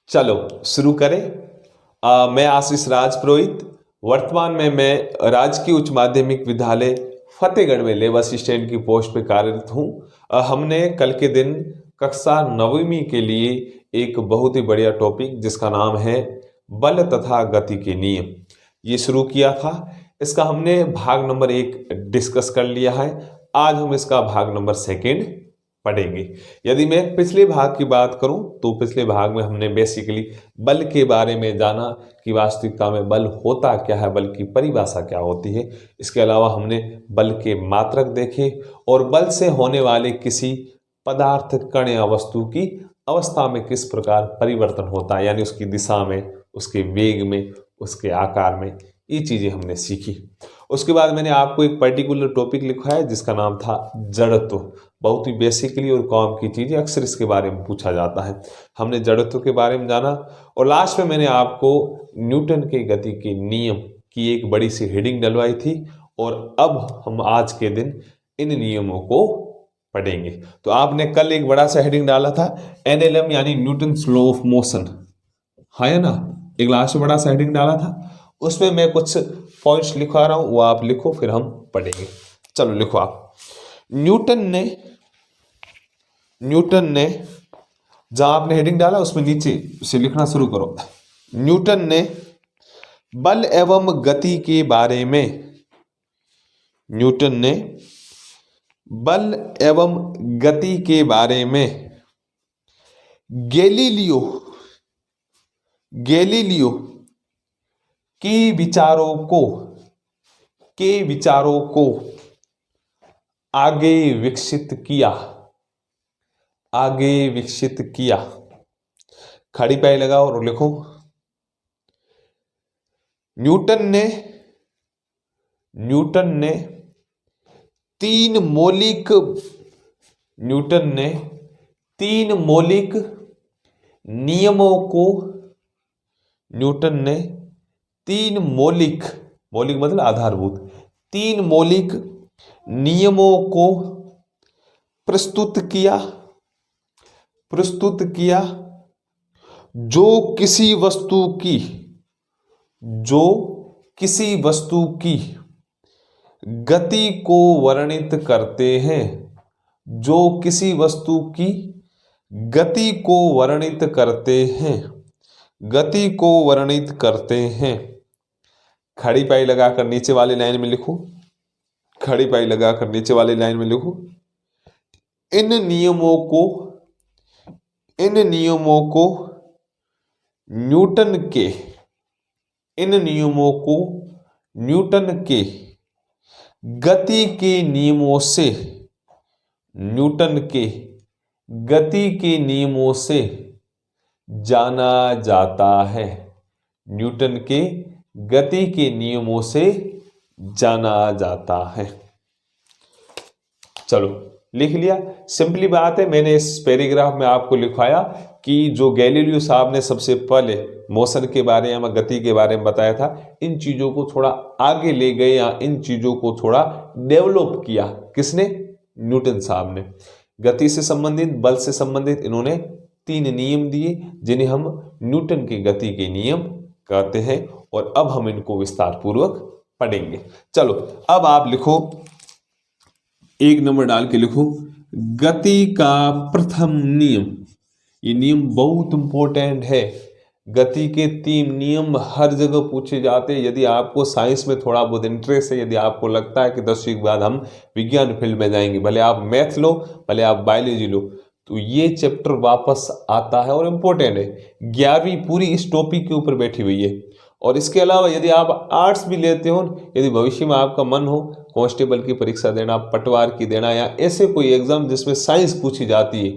चलो शुरू करें। मैं आशीष राज पुरोहित। वर्तमान में मैं राजकीय उच्च माध्यमिक विद्यालय फतेहगढ़ में लेब असिस्टेंट की पोस्ट पे कार्यरत हूँ। हमने कल के दिन कक्षा 9वीं के लिए एक बहुत ही बढ़िया टॉपिक जिसका नाम है बल तथा गति के नियम ये शुरू किया था। इसका हमने भाग नंबर 1 डिस्कस कर लिया है। आज हम इसका भाग नंबर 2 पढ़ेंगे। यदि मैं पिछले भाग की बात करूं तो पिछले भाग में हमने बेसिकली बल के बारे में जाना कि वास्तविकता में बल होता क्या है, बल की परिभाषा क्या होती है। इसके अलावा हमने बल के मात्रक देखे और बल से होने वाले किसी पदार्थ, कण या वस्तु की अवस्था में किस प्रकार परिवर्तन होता है, यानी उसकी दिशा में, उसके वेग में, उसके आकार में, ये चीजें हमने सीखी। उसके बाद मैंने आपको एक पर्टिकुलर टॉपिक लिखा है जिसका नाम था जड़त्व। बहुत ही बेसिकली और कॉमन की चीजें, अक्सर इसके बारे में पूछा जाता है। हमने जड़त्व के बारे में जाना और लास्ट में मैंने आपको न्यूटन के गति के नियम की एक बड़ी सी हेडिंग डलवाई थी और अब हम आज के दिन इन नियमों को पढ़ेंगे। तो आपने कल एक बड़ा सा हेडिंग डाला था NLM यानी न्यूटन लॉ ऑफ मोशन, है ना। एक लास्ट में बड़ा सा हेडिंग डाला था, उसमें मैं कुछ पॉइंट्स लिखा रहा हूं, वो आप लिखो फिर हम पढ़ेंगे। चलो लिखो आप। न्यूटन ने जहां आपने हेडिंग डाला उसमें नीचे से लिखना शुरू करो। न्यूटन ने बल एवं गति के बारे में, न्यूटन ने बल एवं गति के बारे में गैलीलियो के विचारों को आगे विकसित किया। खड़ी पाई लगाओ और लिखो। न्यूटन ने तीन मौलिक नियमों को, मौलिक मतलब आधारभूत, 3 मौलिक नियमों को प्रस्तुत किया जो किसी वस्तु की गति को वर्णित करते हैं, खड़ी पाई लगाकर नीचे वाली लाइन में लिखो। इन नियमों को न्यूटन के गति के नियमों से जाना जाता है। चलो लिख लिया। सिंपली बात है, मैंने इस पैराग्राफ में आपको लिखवाया कि जो गैलीलियो साहब ने सबसे पहले मोशन के बारे में, गति के बारे में बताया था, इन चीजों को थोड़ा आगे ले गए या इन चीजों को थोड़ा डेवलप किया। किसने? न्यूटन साहब ने। गति से संबंधित, बल से संबंधित इन्होंने 3 नियम दिए जिन्हें हम न्यूटन की गति के नियम कहते हैं और अब हम इनको विस्तार पूर्वक पढ़ेंगे। चलो अब आप लिखो, 1 नंबर डाल के लिखो गति का प्रथम नियम। ये नियम बहुत इंपॉर्टेंट है। गति के 3 नियम हर जगह पूछे जाते हैं। यदि आपको साइंस में थोड़ा बहुत इंटरेस्ट है, यदि आपको लगता है कि 10वीं के बाद हम विज्ञान फील्ड में जाएंगे, भले आप मैथ लो, भले आप बायोलॉजी लो, तो ये चैप्टर वापस आता है और इम्पोर्टेंट है। 11वीं पूरी इस टॉपिक के ऊपर बैठी हुई है। और इसके अलावा यदि आप आर्ट्स भी लेते हो, यदि भविष्य में आपका मन हो कांस्टेबल की परीक्षा देना, पटवार की देना, या ऐसे कोई एग्जाम जिसमें साइंस पूछी जाती है,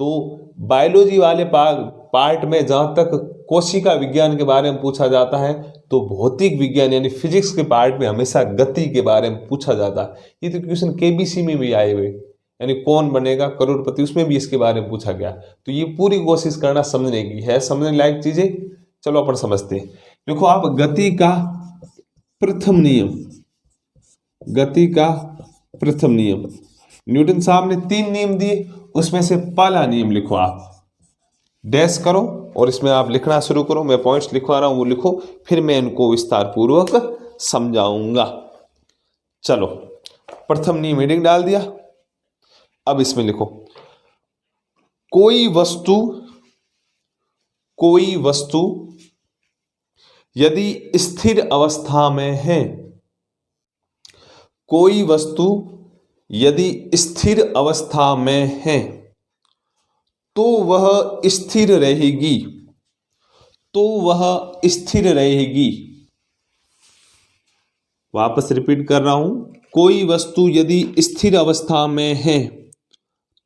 तो बायोलॉजी वाले पार्ट में जहां तक कोशिका विज्ञान के बारे में पूछा जाता है, तो भौतिक विज्ञान यानी फिजिक्स के पार्ट में हमेशा गति के बारे में पूछा जाता है। ये तो क्वेश्चन KBC में भी आए हुए, यानी कौन बनेगा करोड़पति, उसमें भी इसके बारे में पूछा गया। तो ये पूरी कोशिश करना समझने की है, समझने लायक चीजें। चलो अपन समझते हैं। देखो आप, गति का प्रथम नियम न्यूटन साहब ने 3 नियम दिए, उसमें से पहला नियम लिखो आप। डैश करो और इसमें आप लिखना शुरू करो। मैं पॉइंट्स लिखवा रहा हूँ वो लिखो, फिर मैं इनको विस्तार पूर्वक समझाऊंगा। चलो, प्रथम नियम हेडिंग डाल दिया। अब इसमें लिखो, कोई वस्तु यदि स्थिर अवस्था में है, कोई वस्तु यदि स्थिर अवस्था में है तो वह स्थिर रहेगी, तो वह स्थिर रहेगी। वापस रिपीट कर रहा हूं, कोई वस्तु यदि स्थिर अवस्था में है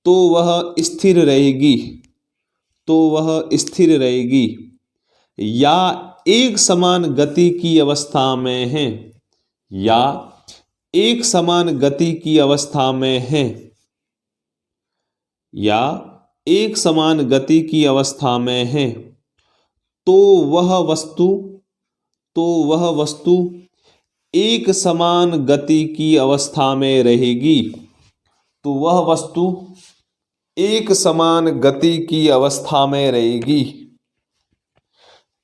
तो वह स्थिर रहेगी, तो वह स्थिर रहेगी। या एक समान गति की अवस्था में है, या एक समान गति की अवस्था में है, या एक समान गति की अवस्था में है तो वह वस्तु एक समान गति की अवस्था में रहेगी, तो वह वस्तु एक समान गति की अवस्था में रहेगी,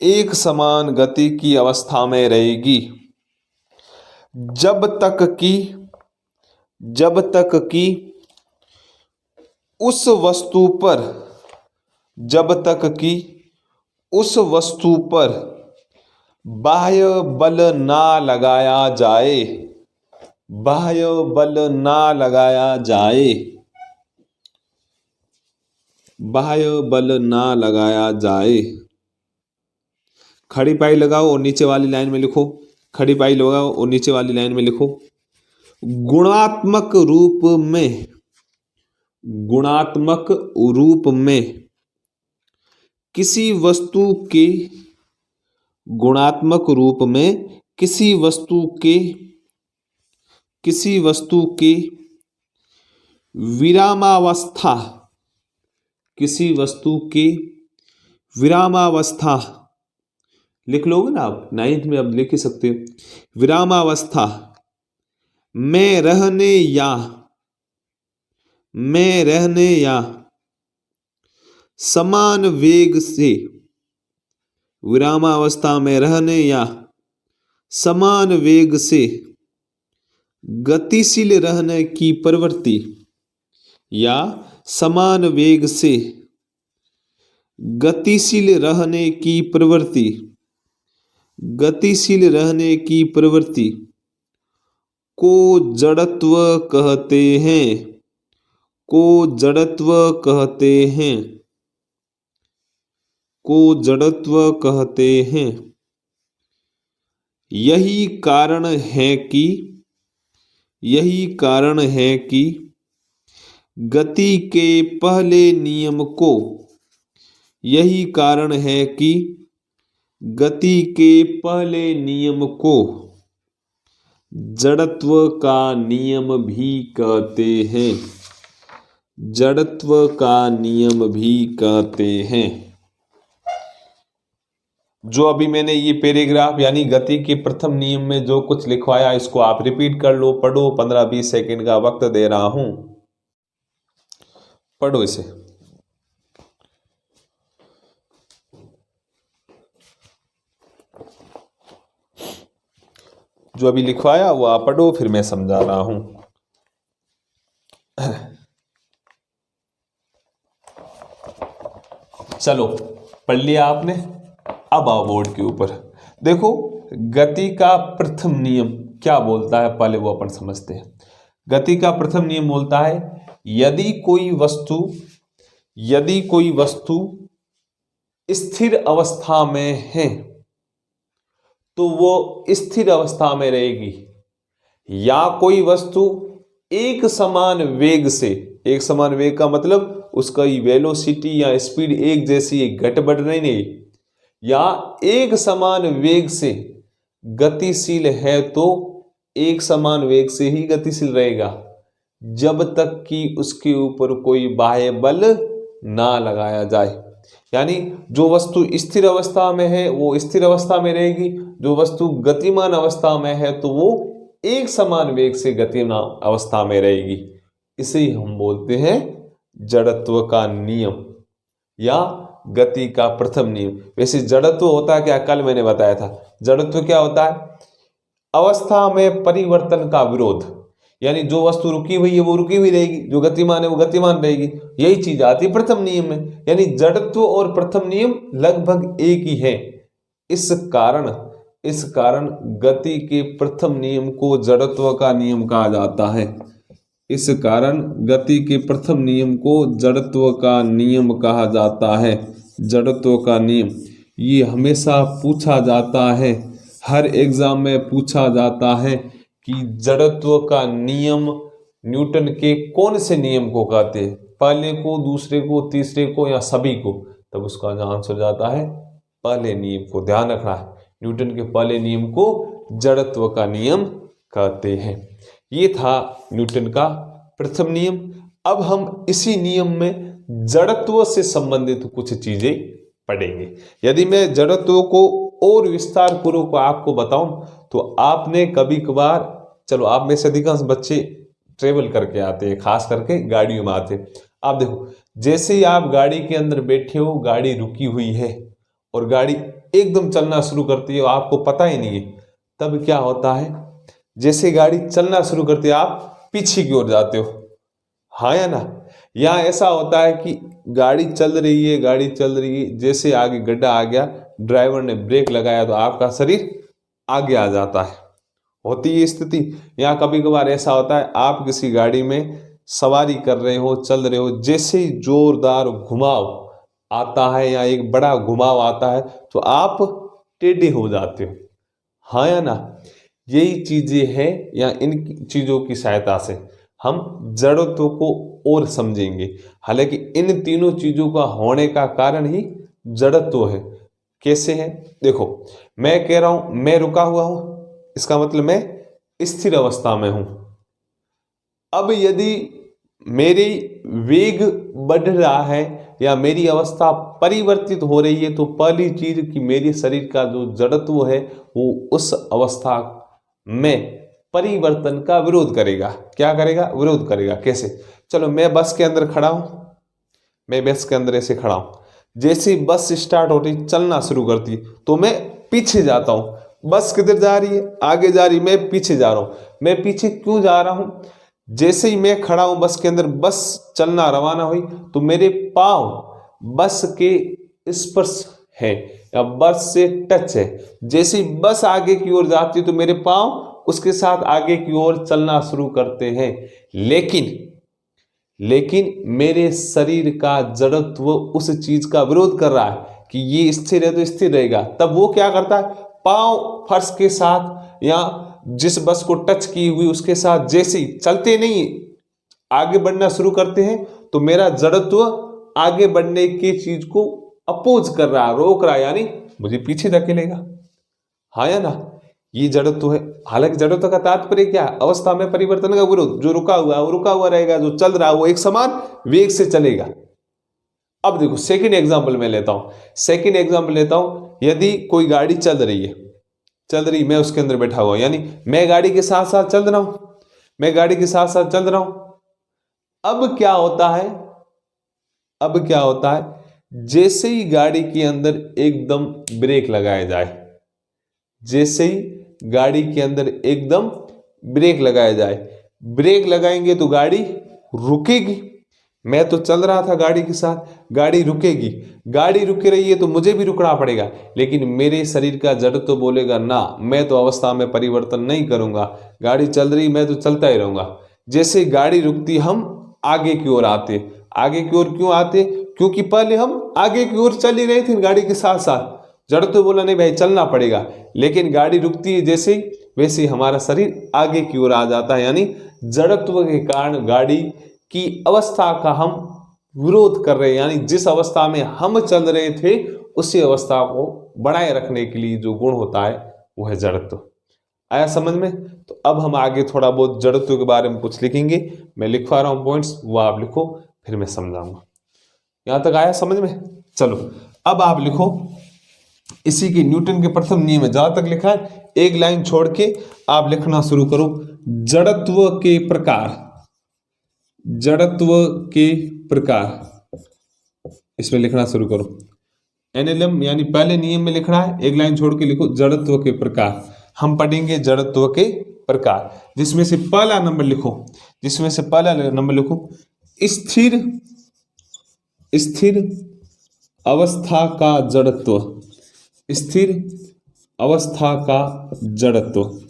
एक समान गति की अवस्था में रहेगी जब तक कि उस वस्तु पर बाह्य बल ना लगाया जाए, बाह्य बल ना लगाया जाए, बाह्य बल ना लगाया जाए। खड़ी पाई लगाओ और नीचे वाली लाइन में लिखो, खड़ी पाई लगाओ और नीचे वाली लाइन में लिखो, गुणात्मक रूप में, गुणात्मक रूप में किसी वस्तु के, गुणात्मक रूप में किसी वस्तु के विरामावस्था, किसी वस्तु के विरामावस्था, लिख लोगे ना आप, 9th में अब लिख ही सकते हो। विरामावस्था में रहने या समान वेग से, विरामावस्था में रहने या समान वेग से गतिशील रहने की प्रवृत्ति, या समान वेग से गतिशील रहने की प्रवृत्ति, गतिशील रहने की प्रवृत्ति को जड़त्व कहते हैं, को जड़त्व कहते हैं, को जड़त्व कहते हैं। यही कारण है कि गति के पहले नियम को, यही कारण है कि गति के पहले नियम को जड़त्व का नियम भी कहते हैं, जड़त्व का नियम भी कहते हैं। जो अभी मैंने ये पैराग्राफ यानी गति के प्रथम नियम में जो कुछ लिखवाया इसको आप रिपीट कर लो, पढ़ो। 15-20 सेकंड का वक्त दे रहा हूं, पढ़ो इसे। जो अभी लिखवाया वो आप पढ़ो, फिर मैं समझा रहा हूं। चलो, पढ़ लिया आपने। अब आओ बोर्ड के ऊपर। देखो, गति का प्रथम नियम क्या बोलता है, पहले वो अपन समझते हैं। गति का प्रथम नियम बोलता है, यदि कोई वस्तु स्थिर अवस्था में है तो वो स्थिर अवस्था में रहेगी, या कोई वस्तु एक समान वेग से, एक समान वेग का मतलब उसका वेलोसिटी या स्पीड एक जैसी, घट बढ़ नहीं, या एक समान वेग से गतिशील है तो एक समान वेग से ही गतिशील रहेगा जब तक कि उसके ऊपर कोई बाह्य बल ना लगाया जाए। यानी जो वस्तु स्थिर अवस्था में है वो स्थिर अवस्था में रहेगी, जो वस्तु गतिमान अवस्था में है तो वो एक समान वेग से गतिमान अवस्था में रहेगी। इसे ही हम बोलते हैं जड़त्व का नियम, या गति का प्रथम नियम। वैसे जड़त्व होता क्या, कल मैंने बताया था। जड़त्व क्या होता है, अवस्था में परिवर्तन का विरोध, यानी जो वस्तु रुकी हुई है वो रुकी हुई रहेगी, जो गतिमान है वो गतिमान रहेगी। यही चीज आती है प्रथम नियम में। यानी जड़त्व और प्रथम नियम लगभग एक ही है। इस कारण गति के प्रथम नियम को जड़त्व का नियम कहा जाता है। इस कारण गति के प्रथम नियम को जड़त्व का नियम कहा जाता है। जड़त्व का नियम ये हमेशा पूछा जाता है, हर एग्जाम में पूछा जाता है कि जड़त्व का नियम न्यूटन के कौन से नियम को कहते हैं, पहले को, दूसरे को, तीसरे को या सभी को। तब उसका आंसर जाता है पहले नियम को। ध्यान रखना है, न्यूटन के पहले नियम को जड़त्व का नियम कहते हैं। ये था न्यूटन का प्रथम नियम। अब हम इसी नियम में जड़त्व से संबंधित कुछ चीजें पढ़ेंगे। यदि मैं जड़त्व को और विस्तार पूर्वक आपको बताऊं तो आपने कभी कभार, चलो आप में से अधिकांश बच्चे ट्रेवल करके आते हैं, खास करके गाड़ियों में आते हैं। आप देखो, जैसे ही आप गाड़ी के अंदर बैठे हो, गाड़ी रुकी हुई है और गाड़ी एकदम चलना शुरू करती है, आपको पता ही नहीं है, तब क्या होता है, जैसे गाड़ी चलना शुरू करती है आप पीछे की ओर जाते हो, हाँ या ना। यहाँ ऐसा होता है कि गाड़ी चल रही है, जैसे आगे गड्ढा आ गया, ड्राइवर ने ब्रेक लगाया तो आपका शरीर आगे आ जाता है। होती है स्थिति। यहाँ कभी कभार ऐसा होता है, आप किसी गाड़ी में सवारी कर रहे हो, चल रहे हो, जैसे ही जोरदार घुमाव आता है या एक बड़ा घुमाव आता है तो आप टेढ़े हो जाते हो, हाँ या ना। यही चीजें हैं, या इन चीजों की सहायता से हम जड़त्व को और समझेंगे। हालांकि इन तीनों चीजों का होने का कारण ही जड़त्व है। कैसे है, देखो, मैं कह रहा हूं मैं रुका हुआ हूं, इसका मतलब मैं स्थिर अवस्था में हूं। अब यदि मेरी वेग बढ़ रहा है या मेरी अवस्था परिवर्तित हो रही है, तो पहली चीज कि मेरे शरीर का जो जड़त्व है वो उस अवस्था में परिवर्तन का विरोध करेगा। क्या करेगा, विरोध करेगा। कैसे, चलो मैं बस के अंदर खड़ा हूं, मैं बस के अंदर ऐसे खड़ा हूं, जैसे ही बस स्टार्ट होती, चलना शुरू करती, तो मैं पीछे जाता हूं। बस किधर जा रही है, आगे जा रही, मैं पीछे जा रहा हूं। मैं पीछे क्यों जा रहा हूं, जैसे ही मैं खड़ा हूं बस के अंदर, बस चलना रवाना हुई तो मेरे पांव बस के स्पर्श है या बस से टच है। जैसे ही बस आगे की ओर जाती है तो मेरे पांव उसके साथ आगे की ओर चलना शुरू करते हैं। लेकिन मेरे शरीर का जड़त्व उस चीज का विरोध कर रहा है कि ये स्थिर है तो स्थिर रहेगा। तब वो क्या करता है, पांव फर्श के साथ या जिस बस को टच की हुई उसके साथ जैसे ही चलते नहीं आगे बढ़ना शुरू करते हैं, तो मेरा जड़त्व आगे बढ़ने की चीज को अपोज कर रहा है, रोक रहा है, यानी मुझे पीछे धकेलेगा, हाँ या ना। ये जड़त्व है। हालांकि जड़त्व का तात्पर्य क्या है, अवस्था में परिवर्तन का विरोध। जो रुका हुआ है वो रुका हुआ रहेगा, जो चल रहा है वो एक समान वेग से चलेगा। अब देखो सेकंड एग्जांपल मैं लेता हूं। यदि कोई गाड़ी चल रही, मैं उसके अंदर बैठा हुआ, यानी मैं गाड़ी के साथ साथ चल रहा हूं। अब क्या होता है, जैसे ही गाड़ी के अंदर एकदम ब्रेक लगाया जाए, ब्रेक लगाएंगे तो गाड़ी रुकेगी। मैं तो चल रहा था गाड़ी के साथ, गाड़ी रुकेगी। गाड़ी रुक रही है तो मुझे भी रुकना पड़ेगा, लेकिन मेरे शरीर का जड़ तो बोलेगा ना, मैं तो अवस्था में परिवर्तन नहीं करूंगा, गाड़ी चल रही मैं तो चलता ही रहूंगा। जैसे गाड़ी रुकती हम आगे की ओर आते। आगे की ओर क्यों आते, क्योंकि पहले हम आगे की ओर चल ही रहे थे गाड़ी के साथ साथ। जड़ तो बोला नहीं भाई चलना पड़ेगा, लेकिन गाड़ी रुकती है जैसे ही, वैसे ही हमारा शरीर आगे की ओर आ जाता है। यानी जड़त्व के कारण गाड़ी की अवस्था का हम विरोध कर रहे हैं, यानी जिस अवस्था में हम चल रहे थे उसी अवस्था को बनाए रखने के लिए जो गुण होता है वो है जड़त्व। आया समझ में। तो अब हम आगे थोड़ा बहुत जड़त्व के बारे में कुछ लिखेंगे। मैं लिखवा रहा हूं पॉइंट्स, वो आप लिखो, फिर मैं समझाऊंगा। यहां तक आया समझ में। चलो अब आप लिखो, इसी के न्यूटन के प्रथम नियम में जहां तक लिखा है एक लाइन छोड़ के आप लिखना शुरू करो। जड़त्व के प्रकार, इसमें लिखना शुरू करो। एनएलएम यानी पहले नियम में लिखना है, एक लाइन छोड़ के लिखो जड़त्व के प्रकार। हम पढ़ेंगे जड़त्व के प्रकार, जिसमें से पहला नंबर लिखो स्थिर स्थिर अवस्था का जड़त्व। स्थिर अवस्था का जड़त्व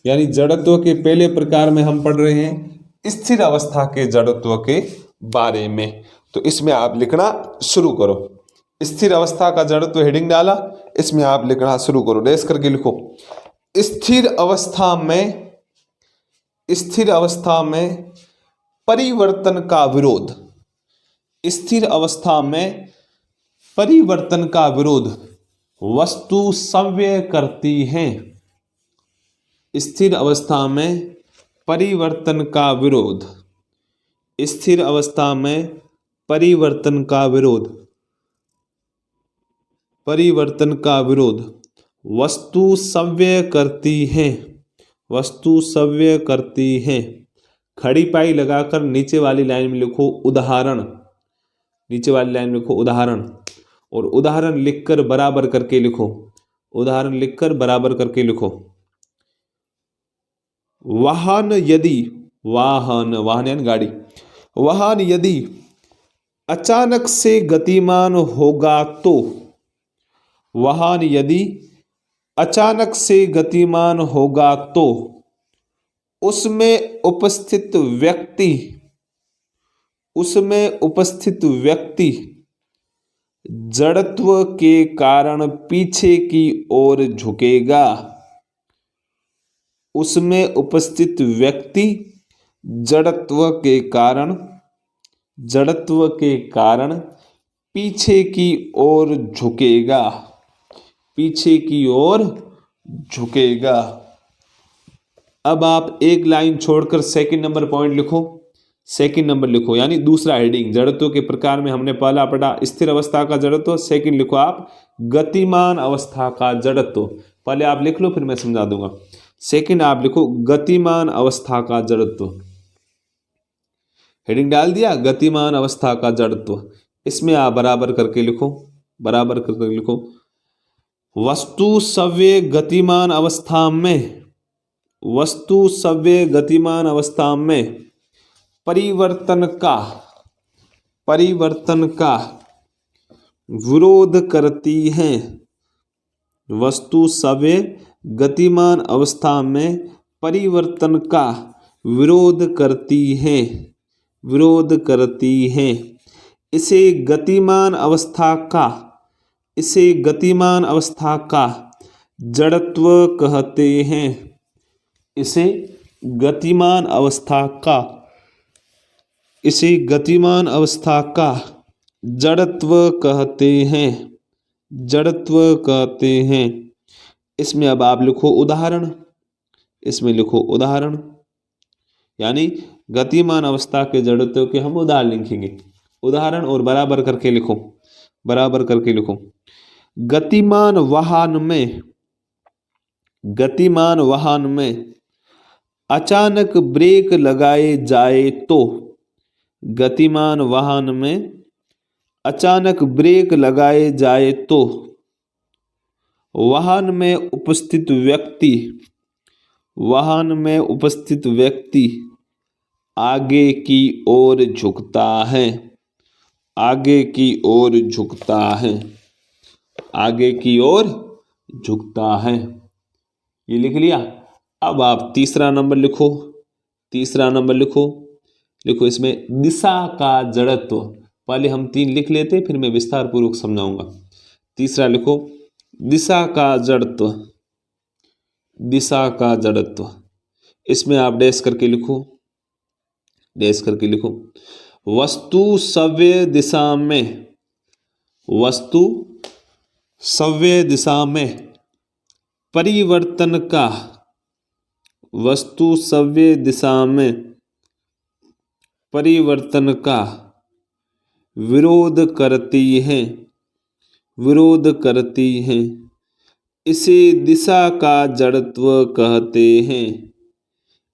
यानी जड़त्व के पहले प्रकार में हम पढ़ रहे हैं स्थिर अवस्था के जड़त्व के बारे में। तो इसमें आप लिखना शुरू करो। स्थिर अवस्था का जड़त्व हेडिंग डाला, इसमें आप लिखना शुरू करो, डैश करके लिखो स्थिर अवस्था में परिवर्तन का विरोध। स्थिर अवस्था में परिवर्तन का विरोध वस्तु संव्यय करती है। स्थिर अवस्था में परिवर्तन का विरोध, स्थिर अवस्था में परिवर्तन का विरोध वस्तु संव्यय करती है। वस्तु संव्यय करती है। खड़ी पाई लगाकर नीचे वाली लाइन में लिखो उदाहरण। नीचे वाली लाइन में लिखो उदाहरण, और उदाहरण लिखकर बराबर करके लिखो। उदाहरण लिखकर बराबर करके लिखो वाहन यदि, वाहन यानी गाड़ी, वाहन यदि अचानक से गतिमान होगा तो, वाहन यदि अचानक से गतिमान होगा तो उसमें उपस्थित व्यक्ति जड़त्व के कारण पीछे की ओर झुकेगा। उसमें उपस्थित व्यक्ति जड़त्व के कारण पीछे की ओर झुकेगा। पीछे की ओर झुकेगा। अब आप एक लाइन छोड़कर सेकंड नंबर पॉइंट लिखो। सेकंड नंबर लिखो यानी दूसरा हेडिंग, जड़त्व के प्रकार में हमने पहला पढ़ा स्थिर अवस्था का जड़त्व। सेकंड लिखो आप गतिमान अवस्था का जड़त्व। पहले आप लिख लो, फिर मैं समझा दूंगा। सेकंड आप लिखो गतिमान अवस्था का जड़त्व। हेडिंग डाल दिया गतिमान अवस्था का जड़त्व। इसमें आप बराबर करके लिखो, बराबर करके लिखो वस्तु संव्यय गतिमान अवस्था में, वस्तु संव्यय गतिमान अवस्था में परिवर्तन का विरोध करती है। वस्तु संव्यय गतिमान अवस्था में परिवर्तन का विरोध करती है। इसे गतिमान अवस्था का जड़त्व कहते हैं। इसे गतिमान अवस्था का जड़त्व कहते हैं। इसमें अब आप लिखो उदाहरण। इसमें लिखो उदाहरण यानी गतिमान अवस्था के जड़त्व के हम उदाहरण लिखेंगे। उदाहरण और बराबर करके लिखो, बराबर करके लिखो गतिमान वाहन में अचानक ब्रेक लगाए जाए तो, गतिमान वाहन में अचानक ब्रेक लगाए जाए तो वाहन में उपस्थित व्यक्ति आगे की ओर झुकता है। आगे की ओर झुकता है। आगे की ओर झुकता है। ये लिख लिया। अब आप तीसरा नंबर लिखो। तीसरा नंबर लिखो, लिखो इसमें दिशा का जड़त्व। पहले हम 3 लिख लेते, फिर मैं विस्तार पूर्वक समझाऊंगा। तीसरा लिखो दिशा का जड़त्व। दिशा का जड़त्व। इसमें आप डैश करके लिखो, डैश करके लिखो वस्तु संव्यय दिशा में, वस्तु संव्यय दिशा में परिवर्तन का, वस्तु संव्यय दिशा में परिवर्तन का विरोध करती है। विरोध करती है। इसे दिशा का जड़त्व कहते हैं।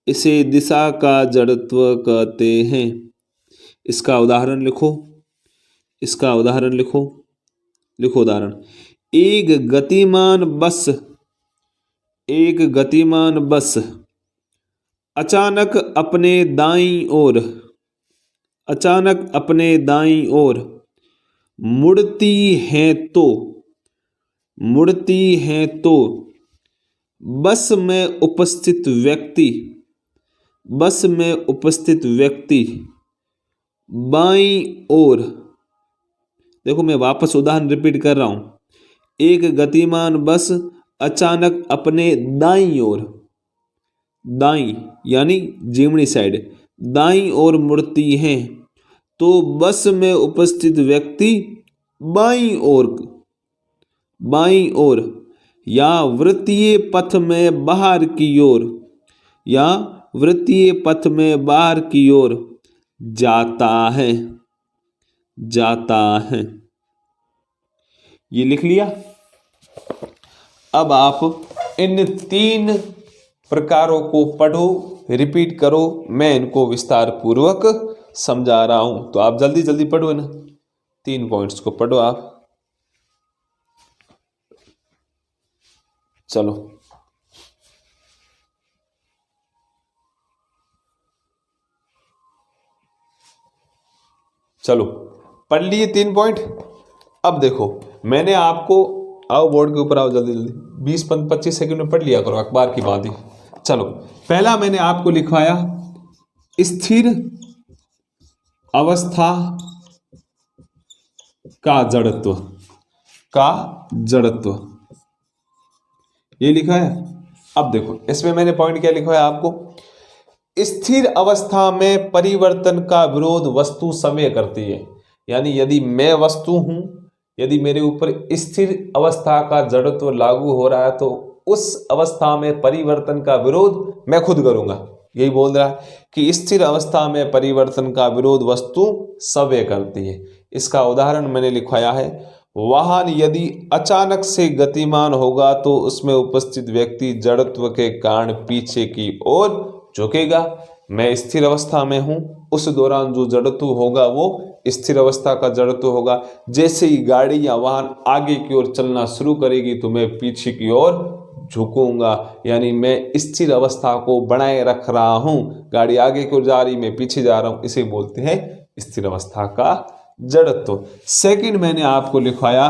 इसे दिशा का जड़त्व कहते हैं। इसका उदाहरण लिखो। इसका उदाहरण लिखो लिखो उदाहरण। एक गतिमान बस अचानक अपने दाईं ओर मुड़ती है तो बस में उपस्थित व्यक्ति बाईं ओर, देखो मैं वापस उदाहरण रिपीट कर रहा हूं। एक गतिमान बस अचानक अपने दाईं ओर, दाईं यानी जीमनी साइड, दाईं ओर मुड़ती है तो बस में उपस्थित व्यक्ति बाईं ओर या वृत्तीय पथ में बाहर की ओर जाता है। ये लिख लिया। अब आप इन 3 प्रकारों को पढ़ो, रिपीट करो, मैं इनको विस्तार पूर्वक समझा रहा हूं, तो आप जल्दी जल्दी पढ़ो ना, 3 पॉइंट्स को पढ़ो आप। चलो पढ़ लिए 3 पॉइंट। अब देखो मैंने आपको, आओ बोर्ड के ऊपर आओ, जल्दी जल्दी 20-25 सेकंड में पढ़ लिया करो अखबार की बात ही। चलो पहला मैंने आपको लिखवाया स्थिर अवस्था का जड़त्व, ये लिखा है। अब देखो इसमें मैंने पॉइंट क्या लिखवाया आपको, स्थिर अवस्था में परिवर्तन का विरोध वस्तु समय करती है। यानी यदि मैं वस्तु हूं, यदि मेरे ऊपर स्थिर अवस्था का जड़त्व लागू हो रहा है तो उस अवस्था में परिवर्तन का विरोध मैं खुद करूंगा। यही बोल रहा है कि स्थिर अवस्था में परिवर्तन का विरोध वस्तु स्वयं करती है। इसका उदाहरण मैंने लिखवाया है, वाहन यदि अचानक से गतिमान होगा तो उसमें उपस्थित व्यक्ति जड़त्व के कारण पीछे की ओर झुकेगा। मैं स्थिर अवस्था में हूं, उस दौरान जो जड़त्व होगा वो स्थिर अवस्था का जड़त्व होगा। जैसे ही गाड़ी या वाहन आगे की ओर चलना शुरू करेगी तो मैं पीछे की ओर झुकूंगा, यानी मैं स्थिर अवस्था को बनाए रख रहा हूं। गाड़ी आगे की ओर जा रही, मैं पीछे जा रहा हूं, इसे बोलते हैं स्थिर अवस्था का जड़त्व। सेकंड मैंने आपको लिखवाया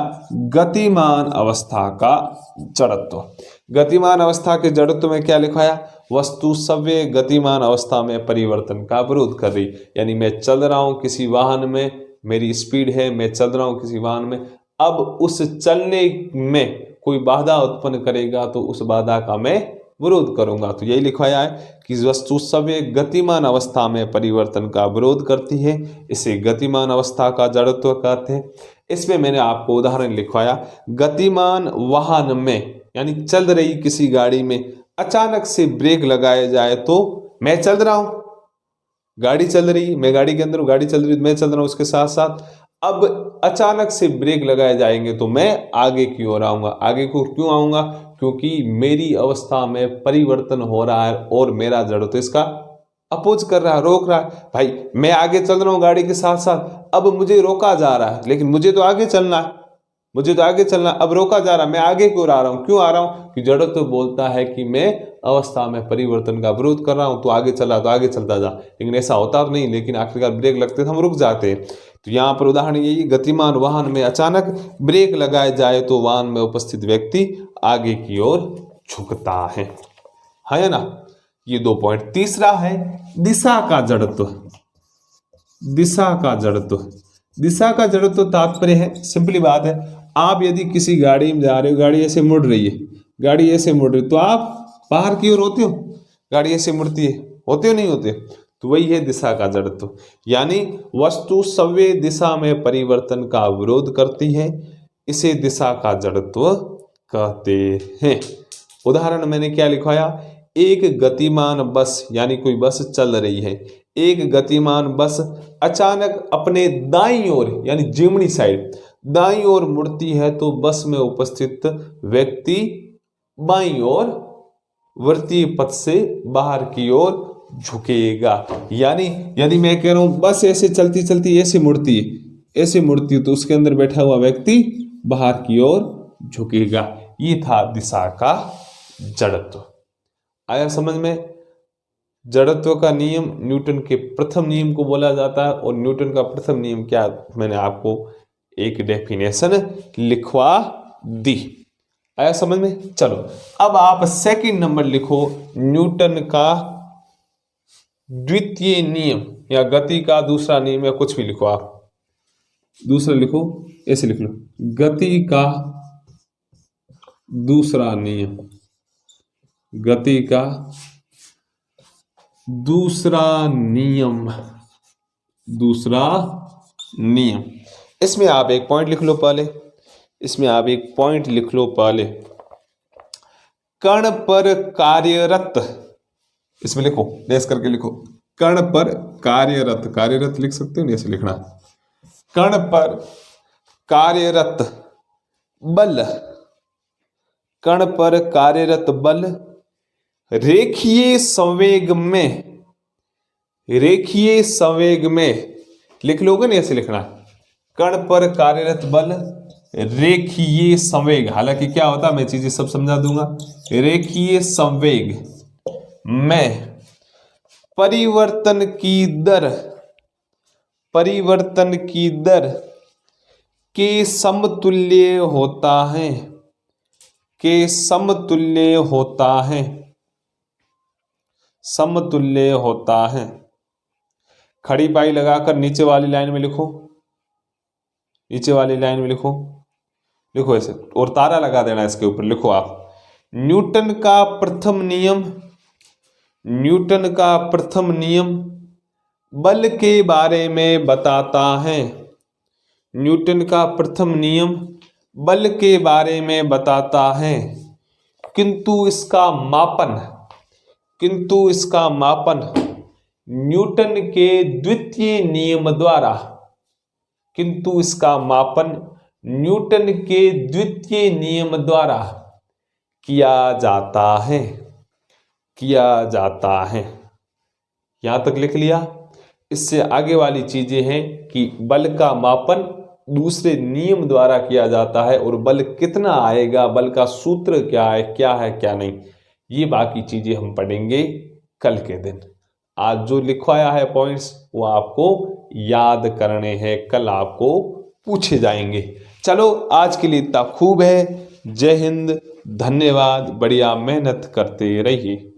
गतिमान अवस्था का जड़त्व। गतिमान अवस्था के जड़त्व में क्या लिखवाया, वस्तु स्वयं गतिमान अवस्था में परिवर्तन का विरोध कर रही। यानी मैं चल रहा हूं किसी वाहन में, मेरी स्पीड है, मैं चल रहा हूं किसी वाहन में, अब उस चलने में कोई बाधा उत्पन्न करेगा तो उस बाधा का मैं विरोध करूंगा। तो यही लिखवाया है कि वस्तु स्वयं गतिमान अवस्था में परिवर्तन का विरोध करती है, इसे गतिमान अवस्था का जड़त्व कहते हैं। इसमें मैंने आपको उदाहरण लिखवाया, गतिमान वाहन में यानी चल रही किसी गाड़ी में अचानक से ब्रेक लगाया जाए तो मैं चल रहा हूं, गाड़ी चल रही, मैं गाड़ी के अंदर हूं, गाड़ी चल रही, मैं चल रहा हूं, उसके साथ साथ अब अचानक से ब्रेक लगाए जाएंगे तो मैं आगे की ओर आऊंगा। आगे को क्यों आऊंगा, क्योंकि मेरी अवस्था में परिवर्तन हो रहा है और मेरा जड़त्व इसका अपोज कर रहा है, रोक रहा है। भाई मैं आगे चल रहा हूं गाड़ी के साथ साथ, अब मुझे रोका जा रहा है, लेकिन मुझे तो आगे चलना है, अब रोका जा रहा है, मैं आगे क्यों आ रहा हूं, क्यों आ रहा हूं कि जड़त्व बोलता है कि मैं अवस्था में परिवर्तन का विरोध कर रहा हूं, तो आगे चला तो आगे चलता जा। लेकिन ऐसा होता तो नहीं, लेकिन आखिरकार ब्रेक लगते तो हम रुक जाते हैं। तो यहाँ पर उदाहरण यही, गतिमान वाहन में अचानक ब्रेक लगाए जाए तो वाहन में उपस्थित व्यक्ति आगे की ओर झुकता है ना। ये 2 पॉइंट। तीसरा है दिशा का जड़त्व। दिशा का जड़त्व तात्पर्य है, सिंपली बात है, आप यदि किसी गाड़ी में जा रहे हो, गाड़ी ऐसे मुड़ रही है, तो आप बाहर की ओर होते हो, गाड़ी ऐसे मुड़ती है, होते हो नहीं होते, तो वही है दिशा का जड़त्व। यानी वस्तु स्वयं दिशा में परिवर्तन का विरोध करती है, इसे दिशा का जड़त्व कहते हैं। उदाहरण मैंने क्या लिखवाया, एक गतिमान बस, यानी कोई बस चल रही है, एक गतिमान बस अचानक अपने दाईं ओर यानी जिमनी साइड दाईं ओर मुड़ती है तो बस में उपस्थित व्यक्ति बाईं ओर वृत्तीय पथ से बाहर की ओर झुकेगा। यानी यदि मैं कह रहा हूं बस ऐसे चलती ऐसे मुड़ती है तो उसके अंदर बैठा हुआ व्यक्ति बाहर की ओर झुकेगा। ये था दिशा का जड़त्व। आया समझ में? जड़त्व का नियम न्यूटन के प्रथम नियम को बोला जाता है। और न्यूटन का प्रथम नियम क्या, मैंने आपको एक डेफिनेशन लिखवा दी। आया समझ में? चलो अब आप सेकंड नंबर लिखो, न्यूटन का द्वितीय नियम या गति का दूसरा नियम या कुछ भी लिखो। आप दूसरा लिखो, ऐसे लिख लो, गति का दूसरा नियम, गति का दूसरा नियम, दूसरा नियम। इसमें आप एक पॉइंट लिख लो पहले, इसमें आप एक पॉइंट लिख लो पहले, कण पर कार्यरत, इसमें लिखो, डैश करके लिखो, कण पर कार्यरत, कार्यरत लिख सकते हो, ऐसे लिखना, कण पर कार्यरत बल, कण पर कार्यरत बल रेखीय संवेग में, रेखीय संवेग में लिख लोगे ना, ऐसे लिखना, कण पर कार्यरत बल रेखीय संवेग, हालांकि क्या होता है मैं चीजें सब समझा दूंगा, रेखीय संवेग में परिवर्तन की दर, परिवर्तन की दर के समतुल्य होता है, के समतुल्य होता है, समतुल्य होता है। खड़ी पाई लगाकर नीचे वाली लाइन में लिखो, नीचे वाली लाइन में लिखो, लिखो ऐसे, और तारा लगा देना इसके ऊपर, लिखो आप, न्यूटन का प्रथम नियम, न्यूटन का प्रथम नियम बल के बारे में बताता है, न्यूटन का प्रथम नियम बल के बारे में बताता है, किंतु इसका मापन, किंतु इसका मापन न्यूटन के द्वितीय नियम द्वारा, किंतु इसका मापन न्यूटन के द्वितीय नियम द्वारा किया जाता है, किया जाता है। यहां तक लिख लिया। इससे आगे वाली चीजें हैं कि बल का मापन दूसरे नियम द्वारा किया जाता है, और बल कितना आएगा, बल का सूत्र क्या है क्या नहीं, ये बाकी चीजें हम पढ़ेंगे कल के दिन। आज जो लिखवाया है पॉइंट्स वो आपको याद करने हैं, कल आपको पूछे जाएंगे। चलो आज के लिए इतना खूब है। जय हिंद, धन्यवाद, बढ़िया मेहनत करते रहिए।